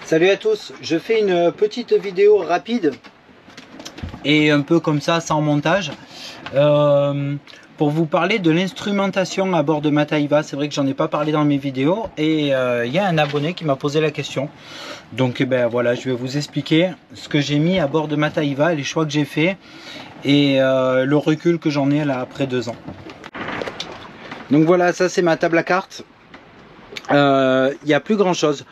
Salut à tous, je fais une petite vidéo rapide et un peu comme ça sans montage pour vous parler de l'instrumentation à bord de ma Taiva. C'est vrai que j'en ai pas parlé dans mes vidéos et il y a un abonné qui m'a posé la question. Donc ben voilà, je vais vous expliquer ce que j'ai mis à bord de ma Taiva, les choix que j'ai fait et le recul que j'en ai là après 2 ans. Donc voilà, ça c'est ma table à cartes. Il n'y a plus grand chose.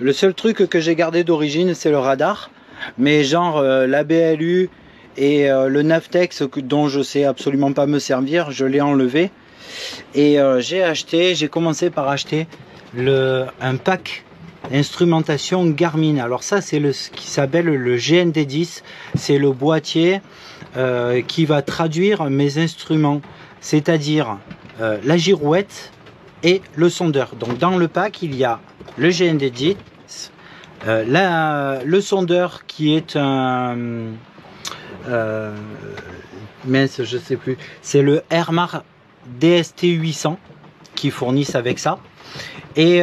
Le seul truc que j'ai gardé d'origine, c'est le radar. Mais genre la BLU et le Navtex dont je sais absolument pas me servir, je l'ai enlevé. Et j'ai commencé par acheter un pack instrumentation Garmin. Alors ça, c'est ce qui s'appelle le GND10. C'est le boîtier qui va traduire mes instruments. C'est-à-dire la girouette et le sondeur. Donc dans le pack, il y a le GND10, le sondeur qui est un mince, je sais plus, c'est le Airmar DST 800 qui fournissent avec ça et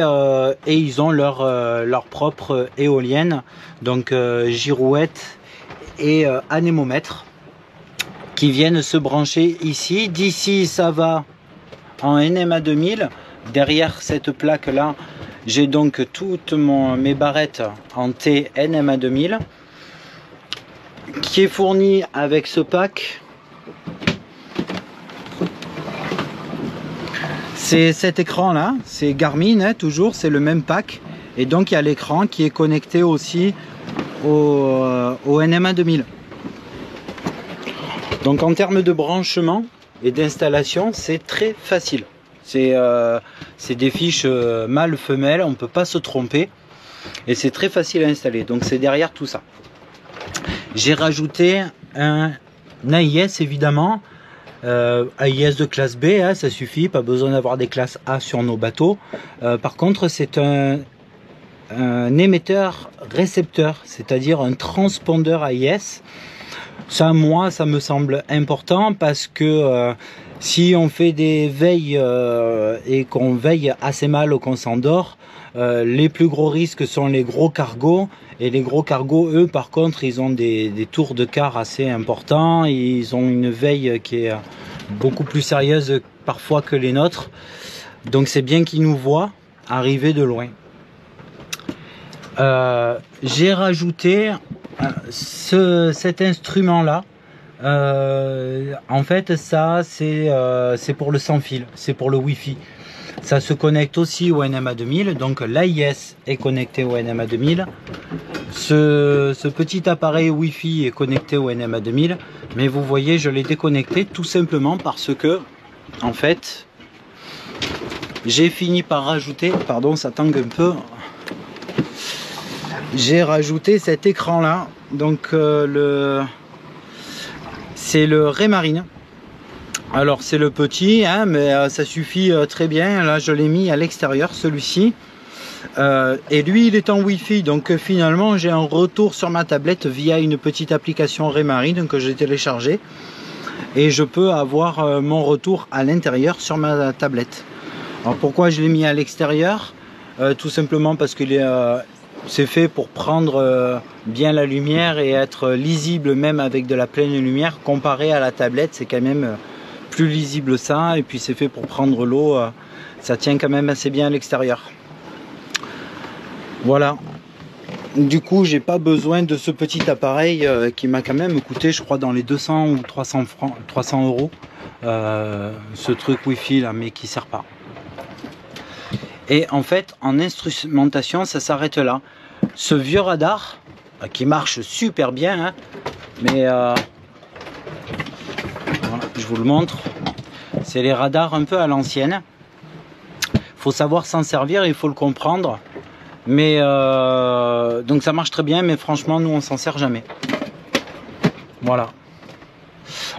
ils ont leur propre éolienne, donc girouette et anémomètre qui viennent se brancher ici. D'ici ça va en NMA 2000. Derrière cette plaque là, j'ai donc toutes mes barrettes en T NMA 2000 qui est fourni avec ce pack. C'est cet écran là, c'est Garmin, hein, toujours, c'est le même pack. Et donc il y a l'écran qui est connecté aussi au NMA 2000. Donc en termes de branchement et d'installation, c'est très facile. C'est des fiches mâle femelle, on ne peut pas se tromper et c'est très facile à installer. Donc c'est derrière tout ça. J'ai rajouté un AIS évidemment, AIS de classe B, hein, ça suffit, pas besoin d'avoir des classes A sur nos bateaux. Par contre c'est un émetteur récepteur, c'est-à-dire un transpondeur AIS. Ça, moi, ça me semble important parce que si on fait des veilles et qu'on veille assez mal ou qu'on s'endort, les plus gros risques sont les gros cargos. Et les gros cargos, eux, par contre, ils ont des tours de quart assez importants. Ils ont une veille qui est beaucoup plus sérieuse parfois que les nôtres. Donc c'est bien qu'ils nous voient arriver de loin. J'ai rajouté cet instrument là. En fait ça c'est pour le sans fil, c'est pour le Wi-Fi. Ça se connecte aussi au NMA 2000, donc l'AIS est connecté au NMA 2000. Ce petit appareil Wi-Fi est connecté au NMA 2000, mais vous voyez je l'ai déconnecté tout simplement parce que en fait j'ai fini par rajouter, pardon ça tangue un peu, j'ai rajouté cet écran là, donc c'est le Raymarine. Alors c'est le petit, hein, mais ça suffit très bien. Là je l'ai mis à l'extérieur celui-ci et lui il est en Wi-Fi, donc finalement j'ai un retour sur ma tablette via une petite application Raymarine que j'ai téléchargée et je peux avoir mon retour à l'intérieur sur ma tablette. Alors pourquoi je l'ai mis à l'extérieur? Tout simplement parce qu'il est c'est fait pour prendre bien la lumière et être lisible même avec de la pleine lumière. Comparé à la tablette, c'est quand même plus lisible ça. Et puis c'est fait pour prendre l'eau. Ça tient quand même assez bien à l'extérieur. Voilà. Du coup, j'ai pas besoin de ce petit appareil qui m'a quand même coûté, je crois, dans les 200 ou 300 francs, 300 euros. Ce truc Wi-Fi là, mais qui sert pas. Et en fait, en instrumentation, ça s'arrête là. Ce vieux radar, qui marche super bien, hein, mais voilà, je vous le montre. C'est les radars un peu à l'ancienne. Il faut savoir s'en servir, il faut le comprendre. Mais donc ça marche très bien, mais franchement, nous, on s'en sert jamais. Voilà.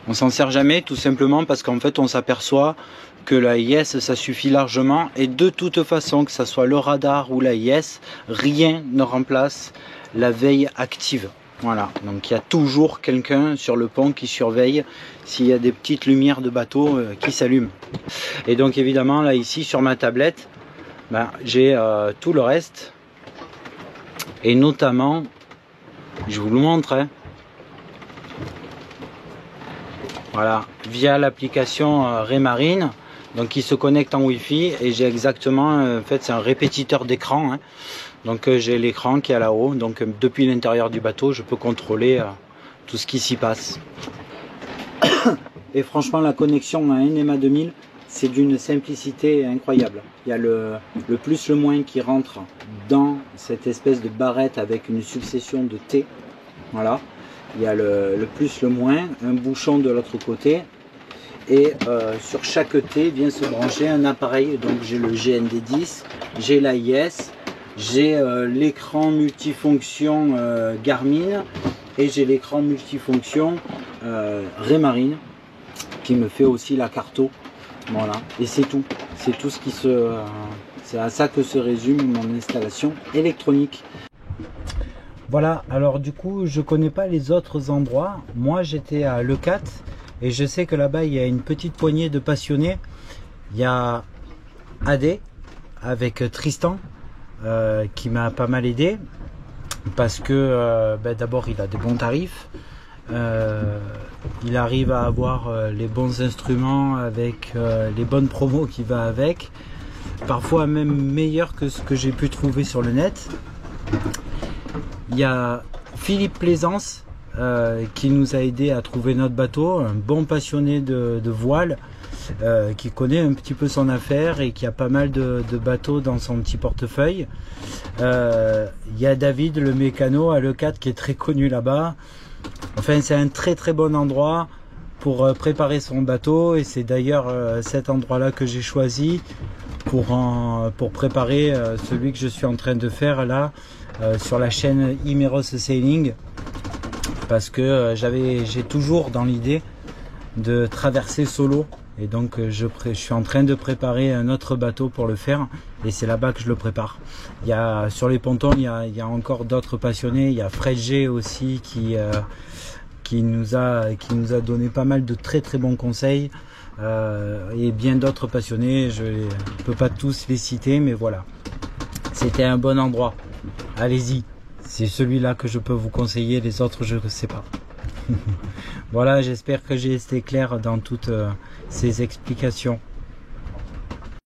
On s'en sert jamais, tout simplement parce qu'en fait, on s'aperçoit que l'AIS ça suffit largement et de toute façon que ça soit le radar ou l'AIS, rien ne remplace la veille active. Voilà, donc il y a toujours quelqu'un sur le pont qui surveille s'il y a des petites lumières de bateau qui s'allument. Et donc évidemment là ici sur ma tablette, ben, j'ai tout le reste Et notamment, je vous le montre, hein. Voilà, via l'application Raymarine, donc qui se connecte en Wi-Fi, et j'ai exactement, en fait c'est un répétiteur d'écran, hein. Donc j'ai l'écran qui est là-haut, donc depuis l'intérieur du bateau je peux contrôler tout ce qui s'y passe. Et franchement la connexion à NMA 2000, c'est d'une simplicité incroyable. Il y a le plus le moins qui rentre dans cette espèce de barrette avec une succession de T. Voilà. Il y a le plus le moins, un bouchon de l'autre côté. Et sur chaque T vient se brancher un appareil. Donc j'ai le GND10, j'ai l'AIS, j'ai l'écran multifonction Garmin et j'ai l'écran multifonction Raymarine qui me fait aussi la carto. Voilà, et c'est tout ce qui c'est à ça que se résume mon installation électronique. Voilà, alors du coup je connais pas les autres endroits. Moi j'étais à Leucate et je sais que là-bas il y a une petite poignée de passionnés. Il y a AD avec Tristan qui m'a pas mal aidé parce que d'abord il a des bons tarifs. Il arrive à avoir les bons instruments avec les bonnes promos qui va avec, parfois même meilleur que ce que j'ai pu trouver sur le net. Il y a Philippe Plaisance qui nous a aidé à trouver notre bateau, un bon passionné de voile qui connaît un petit peu son affaire et qui a pas mal de bateaux dans son petit portefeuille. Il y a David le mécano à Leucate qui est très connu là-bas. Enfin, c'est un très très bon endroit pour préparer son bateau et c'est d'ailleurs cet endroit-là que j'ai choisi pour préparer celui que je suis en train de faire là sur la chaîne Imeros Sailing, parce que j'ai toujours dans l'idée de traverser solo et donc je suis en train de préparer un autre bateau pour le faire et c'est là-bas que je le prépare. Il y a sur les pontons il y a encore d'autres passionnés. Il y a Fred G aussi qui nous a donné pas mal de très très bons conseils et bien d'autres passionnés. Je ne peux pas tous les citer, mais voilà, c'était un bon endroit. Allez-y, c'est celui-là que je peux vous conseiller, les autres je ne sais pas. Voilà, j'espère que j'ai été clair dans toutes ces explications.